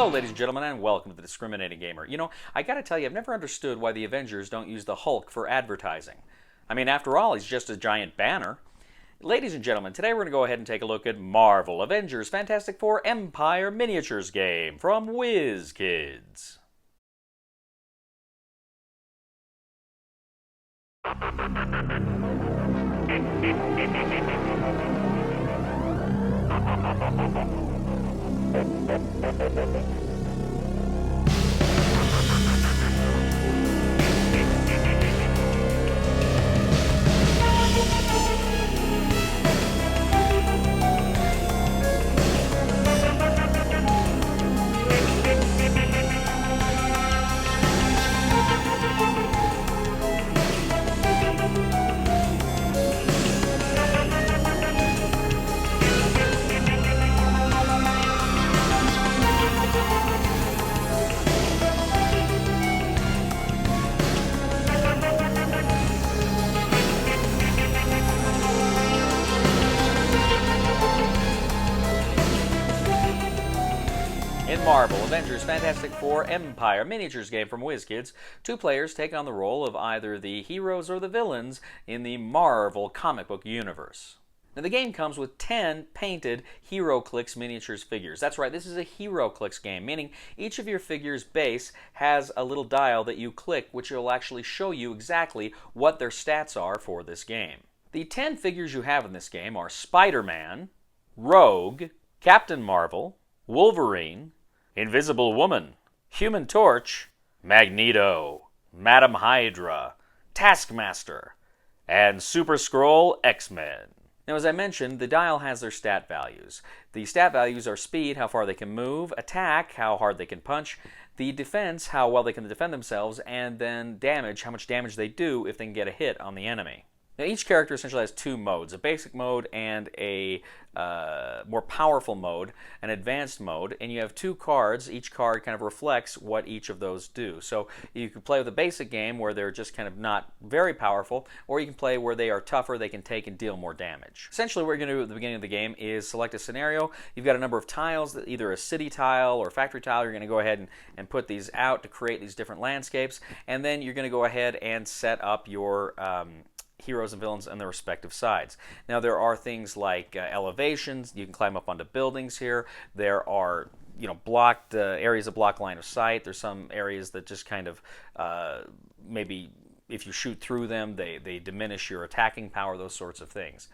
Hello, ladies and gentlemen, and welcome to The Discriminating Gamer. You know, I gotta tell you, I've never understood why the Avengers don't use the Hulk for advertising. I mean, after all, he's just a giant banner. Ladies and gentlemen, today we're going to go ahead and take a look at Marvel Avengers Fantastic Four Empyre Miniatures game from WizKids. In Marvel Avengers Fantastic Four Empyre Miniatures game from WizKids, two players take on the role of either the heroes or the villains in the Marvel comic book universe. Now, the game comes with 10 painted HeroClix miniatures figures. That's right, this is a HeroClix game, meaning each of your figures' base has a little dial that you click, which will actually show you exactly what their stats are for this game. The 10 figures you have in this game are Spider-Man, Rogue, Captain Marvel, Wolverine, Invisible Woman, Human Torch, Magneto, Madam Hydra, Taskmaster, and Super Skrull X-Men. Now, as I mentioned, the dial has their stat values. The stat values are speed, how far they can move, attack, how hard they can punch, the defense, how well they can defend themselves, and then damage, how much damage they do if they can get a hit on the enemy. Now, each character essentially has two modes, a basic mode and a more powerful mode, an advanced mode, and you have two cards. Each card kind of reflects what each of those do. So you can play with a basic game where they're just kind of not very powerful, or you can play where they are tougher, they can take and deal more damage. Essentially what you're going to do at the beginning of the game is select a scenario. You've got a number of tiles, either a city tile or a factory tile. You're going to go ahead and put these out to create these different landscapes, and then you're going to go ahead and set up your heroes and villains on their respective sides. Now, there are things like elevations. You can climb up onto buildings here. There are blocked areas that block line of sight. There's some areas that just kind of maybe if you shoot through them, they diminish your attacking power, those sorts of things.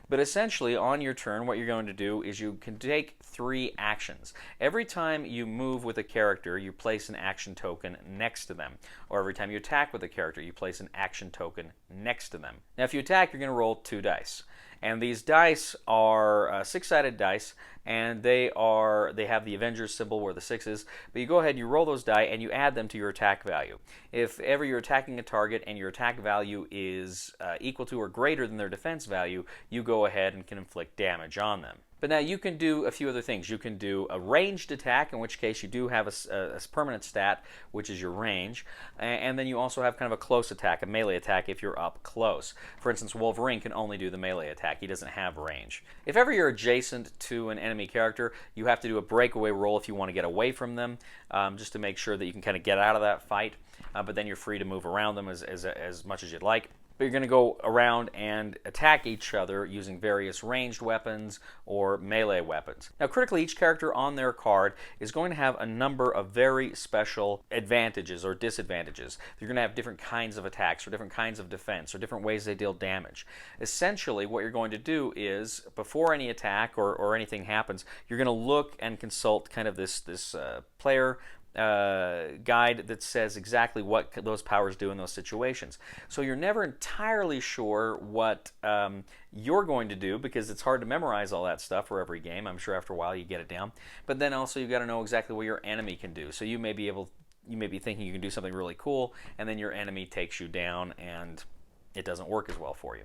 But essentially, on your turn, what you're going to do is you can take 3 actions. Every time you move with a character, you place an action token next to them. Or every time you attack with a character, you place an action token next to them. Now, if you attack, you're going to roll 2 dice. And these dice are 6-sided dice, and they have the Avengers symbol where the 6 is. But you go ahead and you roll those die, and you add them to your attack value. If ever you're attacking a target and your attack value is equal to or greater than their defense value, you go ahead and can inflict damage on them. But now you can do a few other things. You can do a ranged attack, in which case you do have a permanent stat, which is your range. And then you also have kind of a close attack, a melee attack if you're up close. For instance, Wolverine can only do the melee attack. He doesn't have range. If ever you're adjacent to an enemy character, you have to do a breakaway roll if you want to get away from them, just to make sure that you can kind of get out of that fight. But then you're free to move around them as much as you'd like. But you're going to go around and attack each other using various ranged weapons or melee weapons. Now, critically, each character on their card is going to have a number of very special advantages or disadvantages. You're going to have different kinds of attacks or different kinds of defense or different ways they deal damage. Essentially, what you're going to do is, before any attack or anything happens, you're going to look and consult kind of this player guide that says exactly what those powers do in those situations. So you're never entirely sure what you're going to do, because it's hard to memorize all that stuff for every game. I'm sure after a while you get it down. But then also you've got to know exactly what your enemy can do. So you may be thinking you can do something really cool, and then your enemy takes you down and it doesn't work as well for you.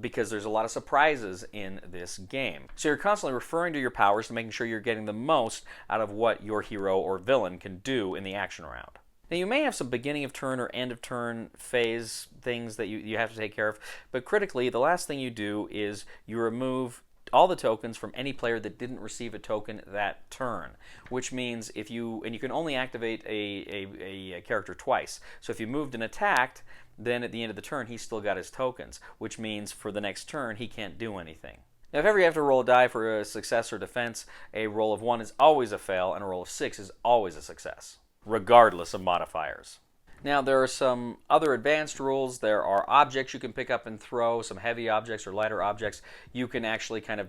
Because there's a lot of surprises in this game. So you're constantly referring to your powers to making sure you're getting the most out of what your hero or villain can do in the action round. Now, you may have some beginning of turn or end of turn phase things that you have to take care of, but critically, the last thing you do is you remove all the tokens from any player that didn't receive a token that turn, which means if you, and you can only activate a character twice. So if you moved and attacked, then at the end of the turn he still got his tokens, which means for the next turn he can't do anything. Now, if ever you have to roll a die for a success or defense, a roll of 1 is always a fail, and a roll of 6 is always a success, regardless of modifiers. Now, there are some other advanced rules. There are objects you can pick up and throw, some heavy objects or lighter objects. You can actually kind of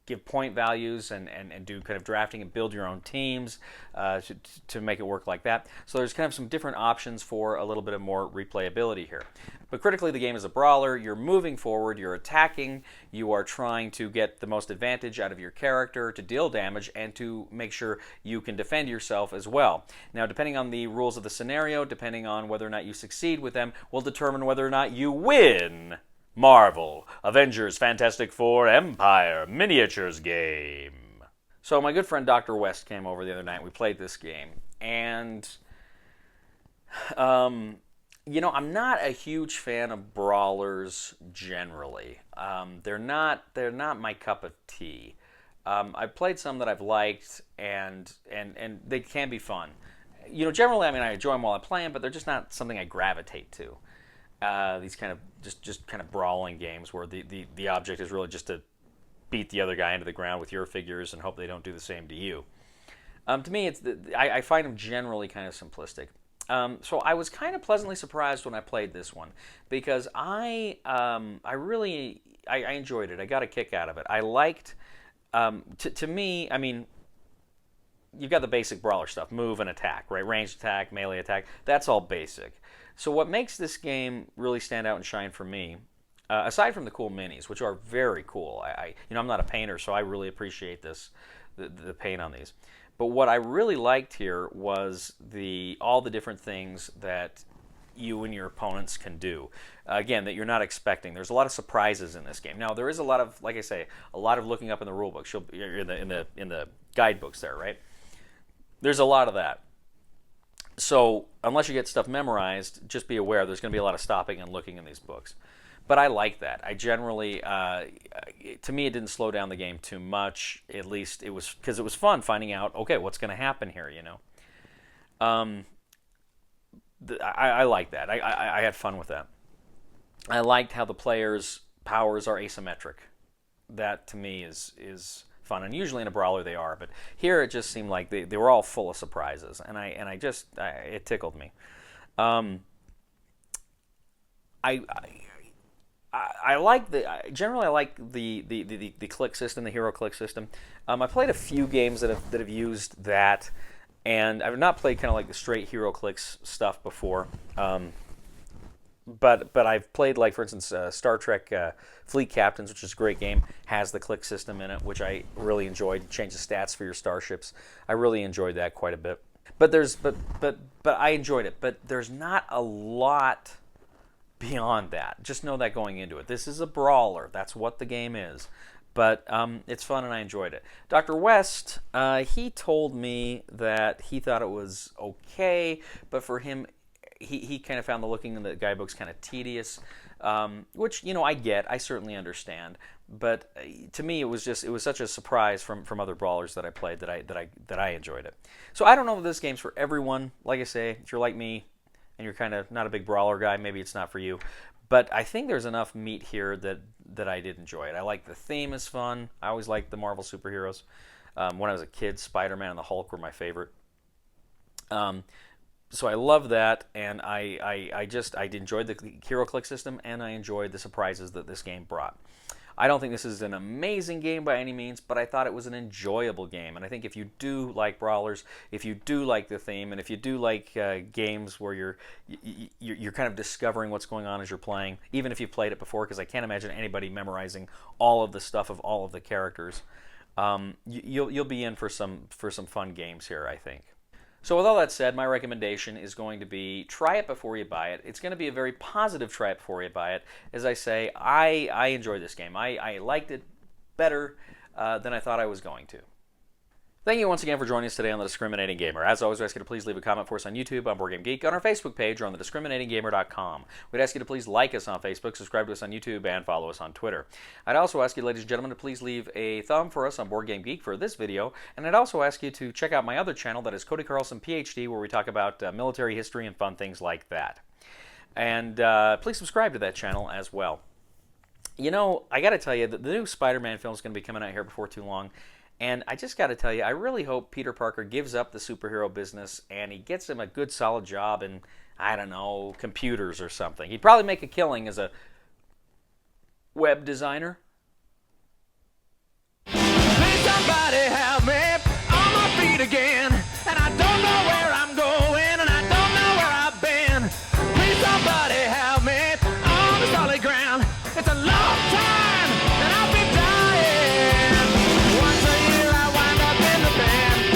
give point values and do kind of drafting and build your own teams to make it work like that. So there's kind of some different options for a little bit of more replayability here. But critically, the game is a brawler. You're moving forward, you're attacking, you are trying to get the most advantage out of your character, to deal damage, and to make sure you can defend yourself as well. Now, depending on the rules of the scenario, depending on whether or not you succeed with them, will determine whether or not you win Marvel, Avengers, Fantastic Four, Empyre, Miniatures game. So my good friend Dr. West came over the other night. We played this game, and you know, I'm not a huge fan of brawlers generally. They're not my cup of tea. I've played some that I've liked, and they can be fun. You know, generally, I mean, I enjoy them while I play them, but they're just not something I gravitate to. These kind of just kind of brawling games where the object is really just to beat the other guy into the ground with your figures and hope they don't do the same to you. To me, I find them generally kind of simplistic. So I was kind of pleasantly surprised when I played this one because I really enjoyed it. I got a kick out of it. I liked, to me, I mean, you've got the basic brawler stuff, move and attack, right? Ranged attack, melee attack, that's all basic. So what makes this game really stand out and shine for me, aside from the cool minis, which are very cool, you know, I'm not a painter, so I really appreciate the paint on these. But what I really liked here was all the different things that you and your opponents can do. Again, that you're not expecting. There's a lot of surprises in this game. Now, there is a lot of, like I say, a lot of looking up in the rule books, in the guidebooks there, right? There's a lot of that. So unless you get stuff memorized, just be aware there's going to be a lot of stopping and looking in these books. But I like that. I generally, to me, it didn't slow down the game too much. At least it was, because it was fun finding out, okay, what's going to happen here, you know. I like that. I had fun with that. I liked how the players' powers are asymmetric. That, to me, is fun. And usually in a brawler they are, but here it just seemed like they were all full of surprises, and it tickled me. I like generally I like the click system, the HeroClix system. I played a few games that have used that, and I've not played kind of like the straight HeroClix stuff before. But I've played, like, for instance, Star Trek Fleet Captains, which is a great game, has the click system in it, which I really enjoyed. Change the stats for your starships. I really enjoyed that quite a bit. But I enjoyed it. But there's not a lot beyond that. Just know that going into it. This is a brawler. That's what the game is. But it's fun, and I enjoyed it. Dr. West, he told me that he thought it was okay, but for him, he kind of found the looking in the guidebooks kind of tedious, which, you know, I get. I certainly understand. But to me, it was such a surprise from other brawlers that I played that I enjoyed it. So I don't know if this game's for everyone. Like I say, if you're like me and you're kind of not a big brawler guy, maybe it's not for you. But I think there's enough meat here that I did enjoy it. I like the theme is fun. I always liked the Marvel superheroes. When I was a kid, Spider-Man and the Hulk were my favorite. So I love that, and I enjoyed the HeroClix system, and I enjoyed the surprises that this game brought. I don't think this is an amazing game by any means, but I thought it was an enjoyable game. And I think if you do like brawlers, if you do like the theme, and if you do like games where you're kind of discovering what's going on as you're playing, even if you've played it before, because I can't imagine anybody memorizing all of the stuff of all of the characters, you'll be in for some fun games here, I think. So with all that said, my recommendation is going to be try it before you buy it. It's going to be a very positive try it before you buy it. As I say, I enjoyed this game. I liked it better than I thought I was going to. Thank you once again for joining us today on The Discriminating Gamer. As always, we ask you to please leave a comment for us on YouTube, on BoardGameGeek, on our Facebook page, or on thediscriminatinggamer.com. We'd ask you to please like us on Facebook, subscribe to us on YouTube, and follow us on Twitter. I'd also ask you, ladies and gentlemen, to please leave a thumb for us on BoardGameGeek for this video, and I'd also ask you to check out my other channel, that is Cody Carlson, PhD, where we talk about military history and fun things like that. And please subscribe to that channel as well. You know, I got to tell you, the new Spider-Man film is going to be coming out here before too long. And I just got to tell you, I really hope Peter Parker gives up the superhero business and he gets him a good, solid job in, I don't know, computers or something. He'd probably make a killing as a web designer. Please somebody help me on my feet again. And I don't know where I'm going and I don't know where I've been. Please somebody help me on the solid ground. It's a long time and I've been dying. Once a year I wind up in the band.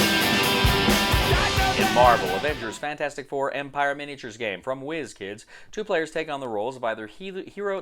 In Marvel, Avengers, Fantastic Four, Empyre miniatures game from WizKids, 2 players take on the roles of either hero...